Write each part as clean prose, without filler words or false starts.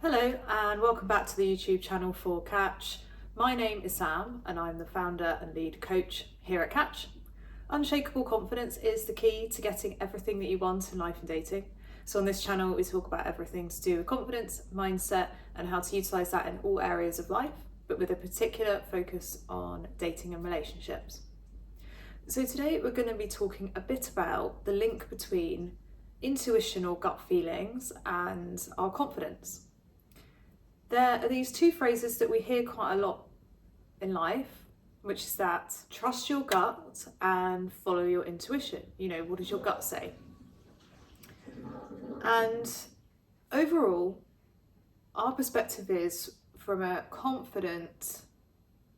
Hello and welcome back to the YouTube channel for Catch. My name is Sam and I'm the founder and lead coach here at Catch. Unshakable confidence is the key to getting everything that you want in life and dating. So on this channel we talk about everything to do with confidence, mindset and how to utilise that in all areas of life, but with a particular focus on dating and relationships. So today we're going to be talking a bit about the link between intuition or gut feelings and our confidence. There are these two phrases that we hear quite a lot in life, which is that trust your gut and follow your intuition. You know, what does your gut say? And overall, our perspective is from a confident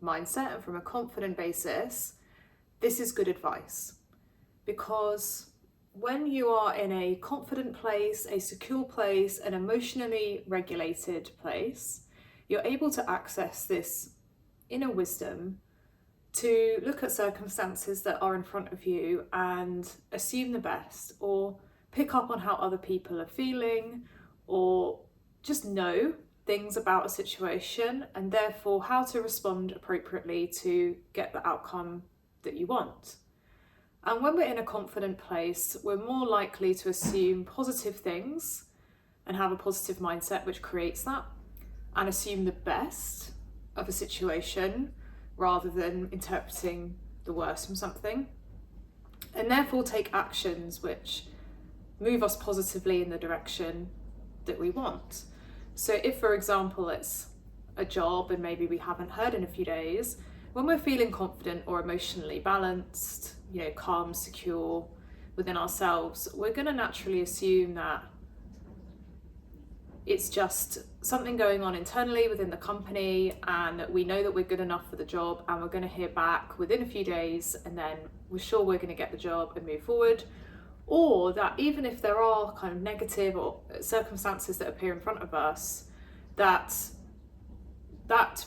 mindset and from a confident basis, this is good advice. Because when you are in a confident place, a secure place, an emotionally regulated place, you're able to access this inner wisdom to look at circumstances that are in front of you and assume the best, or pick up on how other people are feeling, or just know things about a situation and therefore how to respond appropriately to get the outcome that you want. And when we're in a confident place, we're more likely to assume positive things and have a positive mindset, which creates that, and assume the best of a situation rather than interpreting the worst from something, and therefore take actions which move us positively in the direction that we want. So if, for example, it's a job and maybe we haven't heard in a few days, when we're feeling confident or emotionally balanced, calm, secure within ourselves, we're going to naturally assume that it's just something going on internally within the company and that we know that we're good enough for the job and we're going to hear back within a few days and then we're sure we're going to get the job and move forward. Or that even if there are kind of negative or circumstances that appear in front of us, that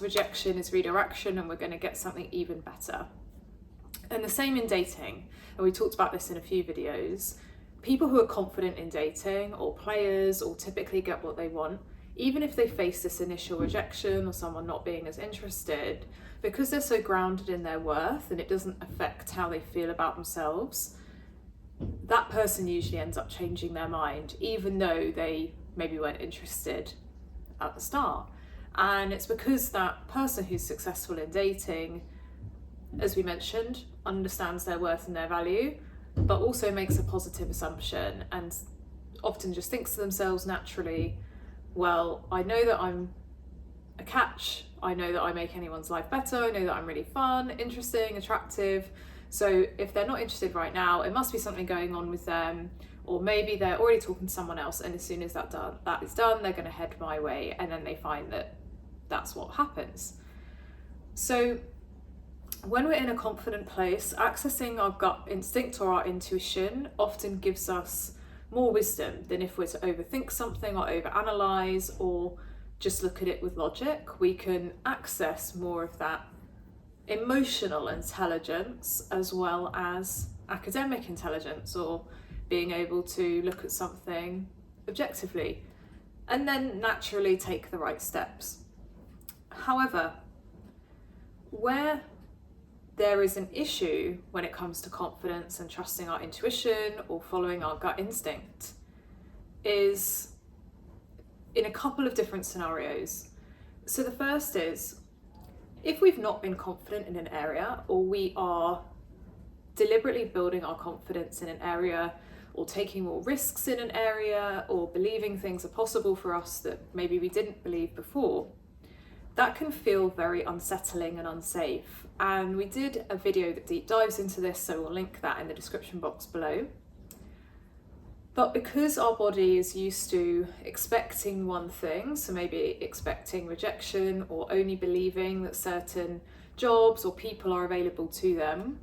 rejection is redirection and we're going to get something even better. And the same in dating, and we talked about this in a few videos. People who are confident in dating, or players, or typically get what they want, even if they face this initial rejection or someone not being as interested, because they're so grounded in their worth and it doesn't affect how they feel about themselves, that person usually ends up changing their mind, even though they maybe weren't interested at the start. And it's because that person who's successful in dating, as we mentioned, understands their worth and their value, but also makes a positive assumption and often just thinks to themselves naturally, well, I know that I'm a catch, I know that I make anyone's life better, I know that I'm really fun, interesting, attractive, so if they're not interested right now, it must be something going on with them, or maybe they're already talking to someone else, and as soon as that is done, they're going to head my way, and then they find that that's what happens. So when we're in a confident place, accessing our gut instinct or our intuition often gives us more wisdom than if we're to overthink something or overanalyze or just look at it with logic. We can access more of that emotional intelligence as well as academic intelligence, or being able to look at something objectively and then naturally take the right steps. However, where there is an issue when it comes to confidence and trusting our intuition or following our gut instinct is in a couple of different scenarios. So the first is, if we've not been confident in an area, or we are deliberately building our confidence in an area, or taking more risks in an area, or believing things are possible for us that maybe we didn't believe before, that can feel very unsettling and unsafe. And we did a video that deep dives into this, so we'll link that in the description box below. But because our body is used to expecting one thing, so maybe expecting rejection or only believing that certain jobs or people are available to them,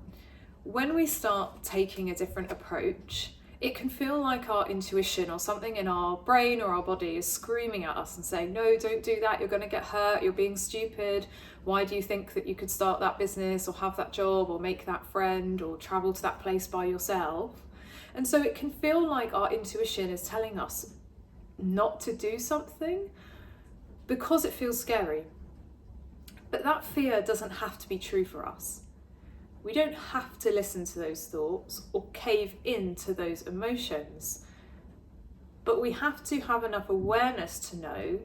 when we start taking a different approach, it can feel like our intuition or something in our brain or our body is screaming at us and saying, no, don't do that, you're going to get hurt, you're being stupid, why do you think that you could start that business or have that job or make that friend or travel to that place by yourself? And so it can feel like our intuition is telling us not to do something, because it feels scary. But that fear doesn't have to be true for us. We don't have to listen to those thoughts or cave into those emotions. But we have to have enough awareness to know,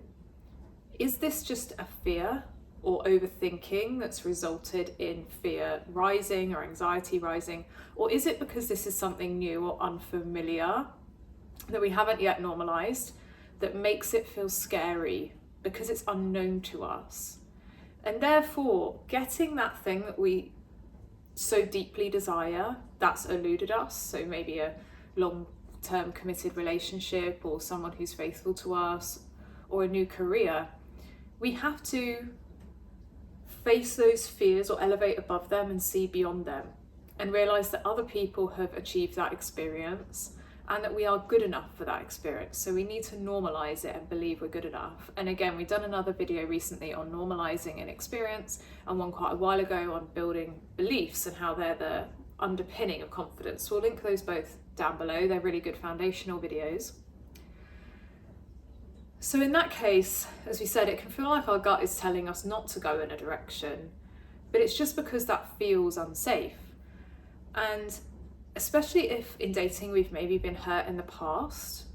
is this just a fear or overthinking that's resulted in fear rising or anxiety rising? Or is it because this is something new or unfamiliar that we haven't yet normalized that makes it feel scary because it's unknown to us? And therefore, getting that thing that we so deeply desire that's eluded us, so maybe a long-term committed relationship or someone who's faithful to us or a new career, we have to face those fears or elevate above them and see beyond them and realize that other people have achieved that experience and that we are good enough for that experience. So we need to normalize it and believe we're good enough. And again, we've done another video recently on normalizing an experience and one quite a while ago on building beliefs and how they're the underpinning of confidence. We'll link those both down below. They're really good foundational videos. So in that case, as we said, it can feel like our gut is telling us not to go in a direction, but it's just because that feels unsafe. And especially if in dating we've maybe been hurt in the past,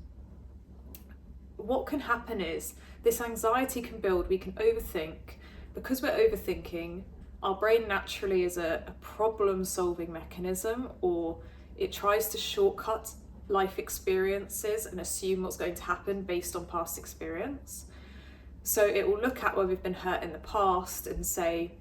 what can happen is this anxiety can build, we can overthink. Because we're overthinking, our brain naturally is a problem-solving mechanism, or it tries to shortcut life experiences and assume what's going to happen based on past experience. So it will look at where we've been hurt in the past and say,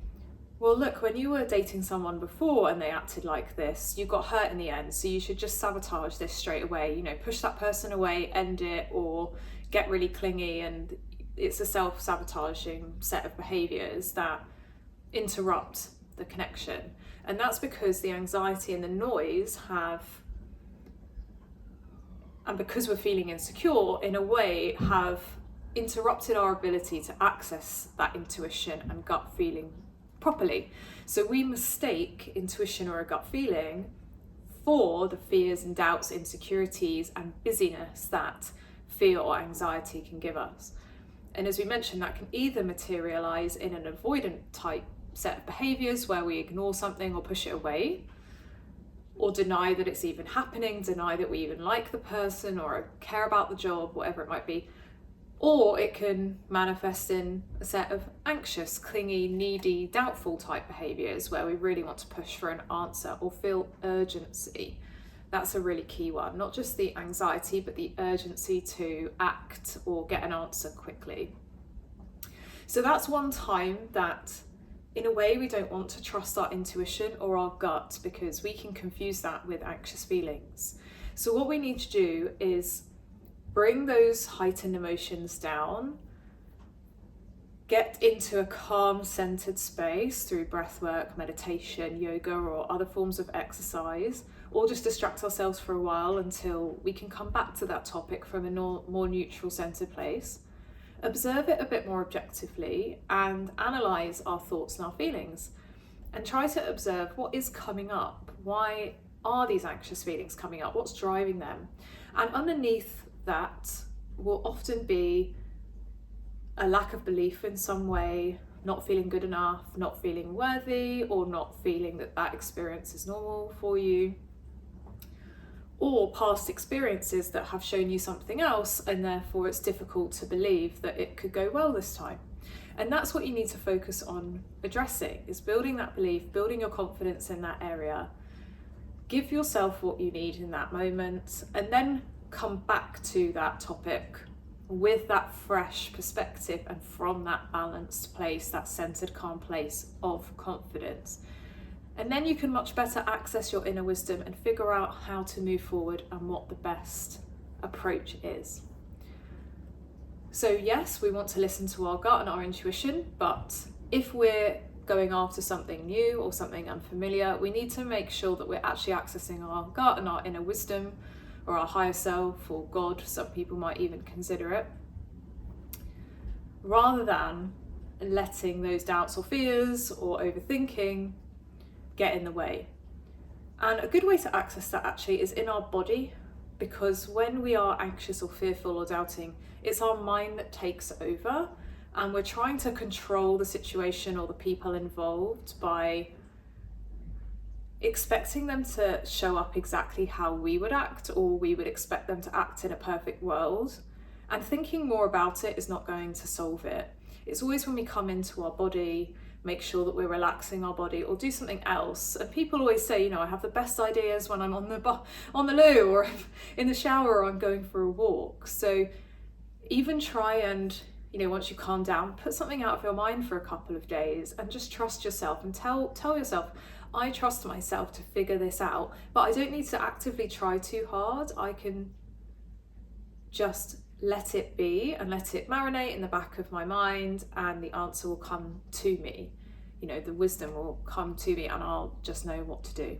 well, look, when you were dating someone before and they acted like this, you got hurt in the end, so you should just sabotage this straight away, you know, push that person away, end it, or get really clingy. And it's a self-sabotaging set of behaviors that interrupt the connection. And that's because the anxiety and the noise and because we're feeling insecure, in a way, have interrupted our ability to access that intuition and gut feeling properly. So we mistake intuition or a gut feeling for the fears and doubts, insecurities and busyness that fear or anxiety can give us. And as we mentioned, that can either materialize in an avoidant type set of behaviors where we ignore something or push it away, or deny that it's even happening, deny that we even like the person or care about the job, whatever it might be. Or it can manifest in a set of anxious, clingy, needy, doubtful type behaviors where we really want to push for an answer or feel urgency. That's a really key one, not just the anxiety, but the urgency to act or get an answer quickly. So that's one time that, in a way, we don't want to trust our intuition or our gut because we can confuse that with anxious feelings. So what we need to do is bring those heightened emotions down, get into a calm, centered space through breath work, meditation, yoga, or other forms of exercise, or just distract ourselves for a while until we can come back to that topic from a more neutral, centered place. Observe it a bit more objectively and analyze our thoughts and our feelings, and try to observe what is coming up. Why are these anxious feelings coming up? What's driving them? And underneath that will often be a lack of belief in some way, not feeling good enough, not feeling worthy, or not feeling that that experience is normal for you, or past experiences that have shown you something else, and therefore it's difficult to believe that it could go well this time. And that's what you need to focus on addressing, is building that belief, building your confidence in that area. Give yourself what you need in that moment, and then come back to that topic with that fresh perspective and from that balanced place, that centered, calm place of confidence. And then you can much better access your inner wisdom and figure out how to move forward and what the best approach is. So yes, we want to listen to our gut and our intuition, but if we're going after something new or something unfamiliar, we need to make sure that we're actually accessing our gut and our inner wisdom, or our higher self, or God, some people might even consider it, rather than letting those doubts or fears or overthinking get in the way. And a good way to access that actually is in our body, because when we are anxious or fearful or doubting, it's our mind that takes over and we're trying to control the situation or the people involved by expecting them to show up exactly how we would act, or we would expect them to act in a perfect world. And thinking more about it is not going to solve it. It's always when we come into our body, make sure that we're relaxing our body, or do something else. And people always say, you know, I have the best ideas when I'm on the loo, or in the shower, or I'm going for a walk. So even try and, you know, once you calm down, put something out of your mind for a couple of days and just trust yourself and tell yourself, I trust myself to figure this out, but I don't need to actively try too hard. I can just let it be and let it marinate in the back of my mind, and the answer will come to me. You know, the wisdom will come to me, and I'll just know what to do.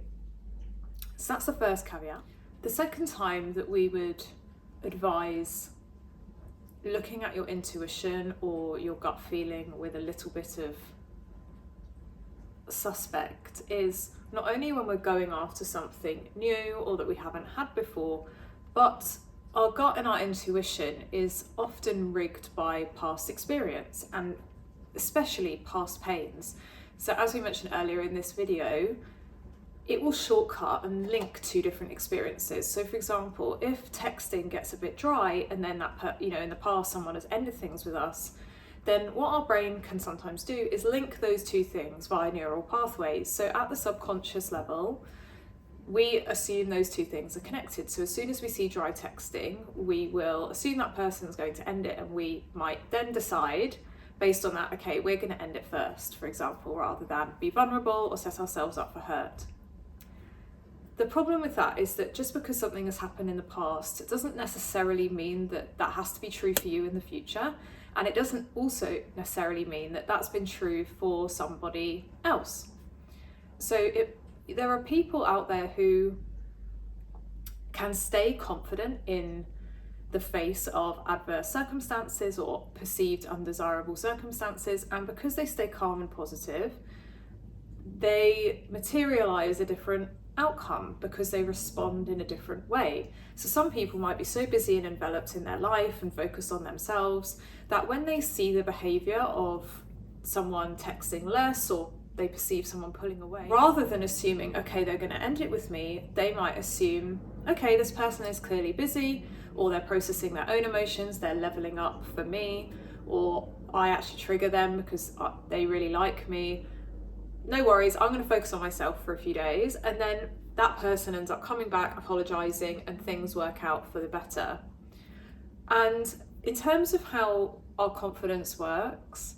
So that's the first caveat. The second time that we would advise looking at your intuition or your gut feeling with a little bit of suspect is not only when we're going after something new or that we haven't had before, but our gut and our intuition is often rigged by past experience, and especially past pains. So as we mentioned earlier in this video, it will shortcut and link two different experiences. So for example, if texting gets a bit dry and then in the past someone has ended things with us, then what our brain can sometimes do is link those two things via neural pathways. So at the subconscious level, we assume those two things are connected. So as soon as we see dry texting, we will assume that person's going to end it, and we might then decide based on that, okay, we're going to end it first, for example, rather than be vulnerable or set ourselves up for hurt. The problem with that is that just because something has happened in the past, it doesn't necessarily mean that that has to be true for you in the future. And it doesn't also necessarily mean that that's been true for somebody else. So there are people out there who can stay confident in the face of adverse circumstances or perceived undesirable circumstances, and because they stay calm and positive, they materialize a different outcome because they respond in a different way. So some people might be so busy and enveloped in their life and focused on themselves that when they see the behavior of someone texting less, or they perceive someone pulling away, rather than assuming, okay, they're going to end it with me, they might assume, okay, this person is clearly busy, or they're processing their own emotions, they're leveling up for me, or I actually trigger them because they really like me. No worries, I'm going to focus on myself for a few days, and then that person ends up coming back, apologizing, and things work out for the better. And in terms of how our confidence works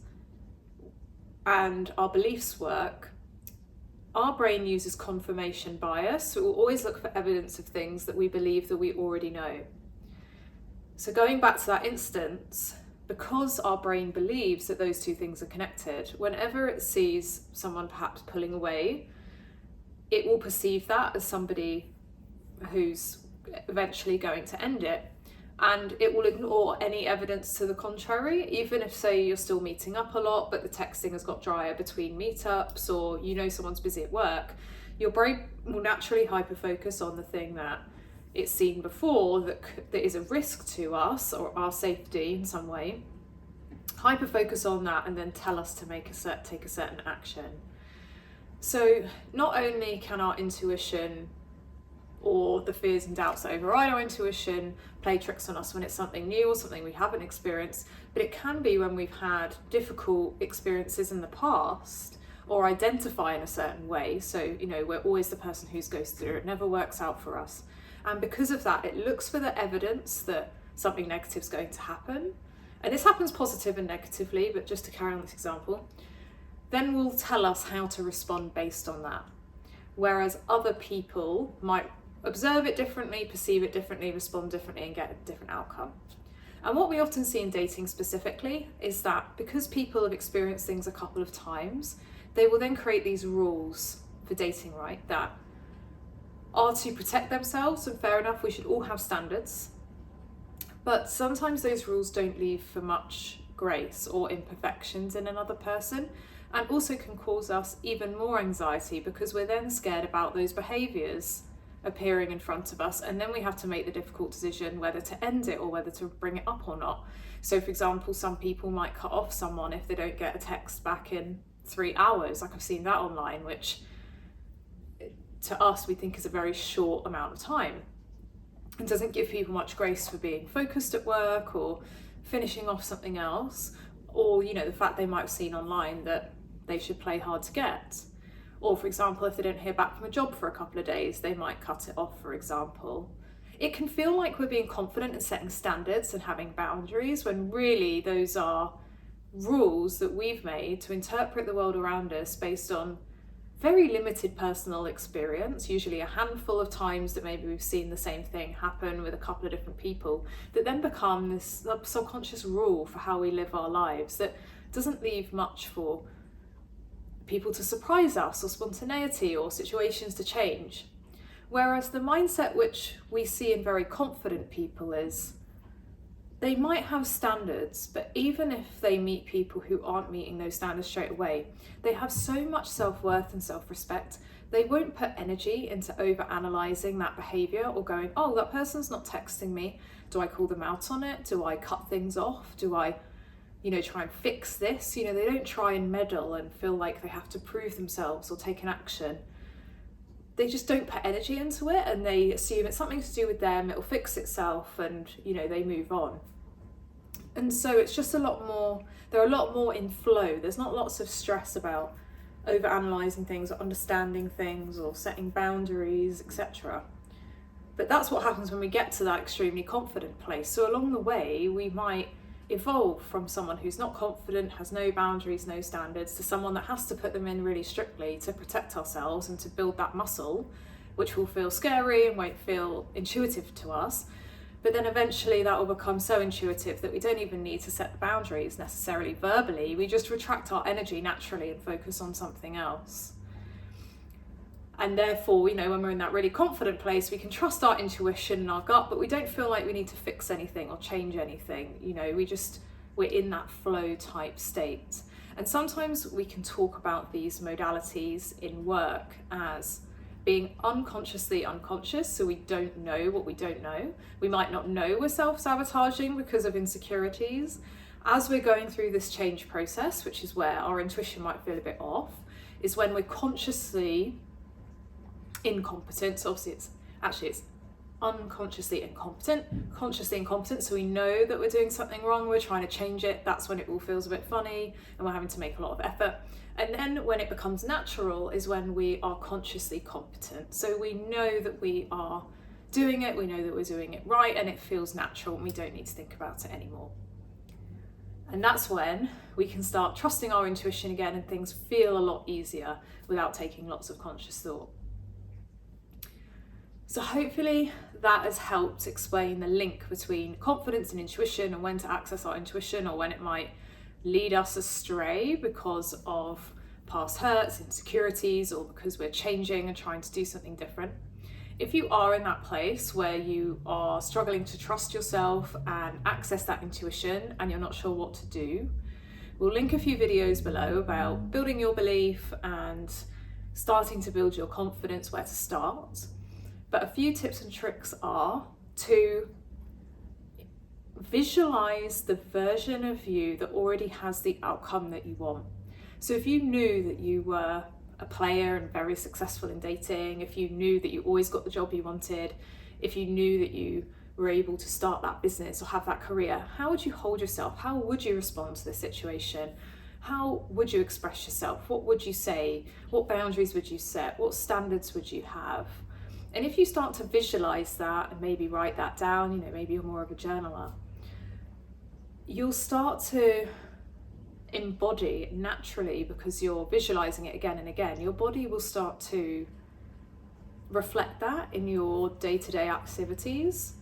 and our beliefs work, our brain uses confirmation bias, so it will always look for evidence of things that we believe that we already know. So going back to that instance, because our brain believes that those two things are connected, whenever it sees someone perhaps pulling away, it will perceive that as somebody who's eventually going to end it, and it will ignore any evidence to the contrary. Even if, say, you're still meeting up a lot but the texting has got drier between meetups, or you know someone's busy at work, your brain will naturally hyper-focus on the thing that it's seen before that is a risk to us or our safety in some way, hyper-focus on that, and then tell us to take a certain action. So not only can our intuition or the fears and doubts that override our intuition play tricks on us when it's something new or something we haven't experienced, but it can be when we've had difficult experiences in the past or identify in a certain way. So, you know, we're always the person who's ghosted, or it never works out for us. And because of that, it looks for the evidence that something negative is going to happen. And this happens positive and negatively, but just to carry on this example, then will tell us how to respond based on that. Whereas other people might observe it differently, perceive it differently, respond differently, and get a different outcome. And what we often see in dating specifically is that because people have experienced things a couple of times, they will then create these rules for dating, right, that are to protect themselves, and fair enough, we should all have standards. But sometimes those rules don't leave for much grace or imperfections in another person, and also can cause us even more anxiety because we're then scared about those behaviours appearing in front of us, and then we have to make the difficult decision whether to end it or whether to bring it up or not. So for example, some people might cut off someone if they don't get a text back in 3 hours. Like I've seen that online, which to us we think is a very short amount of time and doesn't give people much grace for being focused at work or finishing off something else, or the fact they might have seen online that they should play hard to get. Or for example, if they don't hear back from a job for a couple of days, they might cut it off, for example. It can feel like we're being confident in setting standards and having boundaries, when really those are rules that we've made to interpret the world around us based on very limited personal experience, usually a handful of times that maybe we've seen the same thing happen with a couple of different people, that then become this subconscious rule for how we live our lives that doesn't leave much for people to surprise us or spontaneity or situations to change. Whereas the mindset which we see in very confident people is they might have standards, but even if they meet people who aren't meeting those standards straight away, they have so much self-worth and self-respect, they won't put energy into over-analysing that behaviour or going, oh, that person's not texting me. Do I call them out on it? Do I cut things off? Do I try and fix this? They don't try and meddle and feel like they have to prove themselves or take an action. They just don't put energy into it, and they assume it's something to do with them, it'll fix itself, and they move on. And so it's just they're a lot more in flow. There's not lots of stress about over-analysing things or understanding things or setting boundaries, etc. But that's what happens when we get to that extremely confident place. So along the way, we might evolve from someone who's not confident, has no boundaries, no standards, to someone that has to put them in really strictly to protect ourselves and to build that muscle, which will feel scary and won't feel intuitive to us. But then eventually that will become so intuitive that we don't even need to set the boundaries necessarily verbally. We just retract our energy naturally and focus on something else. And therefore, when we're in that really confident place, we can trust our intuition and our gut, but we don't feel like we need to fix anything or change anything. We're in that flow type state. And sometimes we can talk about these modalities in work as being unconsciously unconscious, so we don't know what we don't know. We might not know we're self-sabotaging because of insecurities. As we're going through this change process, which is where our intuition might feel a bit off, is when we're consciously incompetent. So obviously it's unconsciously incompetent, consciously incompetent, so we know that we're doing something wrong, we're trying to change it. That's when it all feels a bit funny and we're having to make a lot of effort. And then when it becomes natural is when we are consciously competent. So we know that we are doing it, we know that we're doing it right, and it feels natural and we don't need to think about it anymore. And that's when we can start trusting our intuition again and things feel a lot easier without taking lots of conscious thought. So hopefully that has helped explain the link between confidence and intuition, and when to access our intuition or when it might lead us astray because of past hurts, insecurities, or because we're changing and trying to do something different. If you are in that place where you are struggling to trust yourself and access that intuition and you're not sure what to do, we'll link a few videos below about building your belief and starting to build your confidence, where to start. But a few tips and tricks are to visualize the version of you that already has the outcome that you want. So if you knew that you were a player and very successful in dating, if you knew that you always got the job you wanted, if you knew that you were able to start that business or have that career, how would you hold yourself? How would you respond to the situation? How would you express yourself? What would you say? What boundaries would you set? What standards would you have? And if you start to visualize that and maybe write that down, maybe you're more of a journaler, you'll start to embody naturally, because you're visualizing it again and again. Your body will start to reflect that in your day-to-day activities.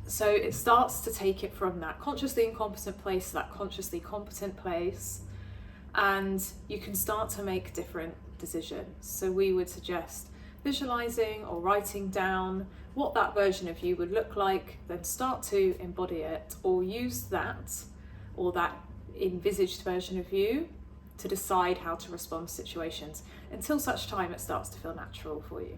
So it starts to take it from that consciously incompetent place to that consciously competent place, and you can start to make different decisions. So we would suggest visualizing or writing down what that version of you would look like, then start to embody it or use that or that envisaged version of you to decide how to respond to situations until such time it starts to feel natural for you.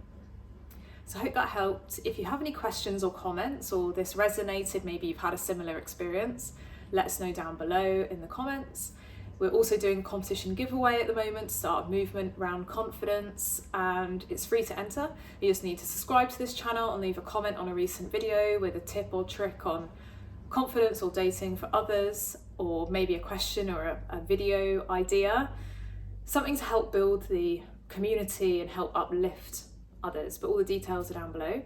So I hope that helped. If you have any questions or comments, or this resonated, maybe you've had a similar experience, let us know down below in the comments. We're also doing a competition giveaway at the moment to start a movement around confidence, and it's free to enter. You just need to subscribe to this channel and leave a comment on a recent video with a tip or trick on confidence or dating for others, or maybe a question or a video idea, something to help build the community and help uplift others. But all the details are down below.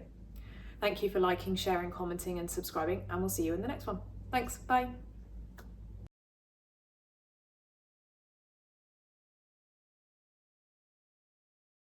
Thank you for liking, sharing, commenting and subscribing, and we'll see you in the next one. Thanks, bye.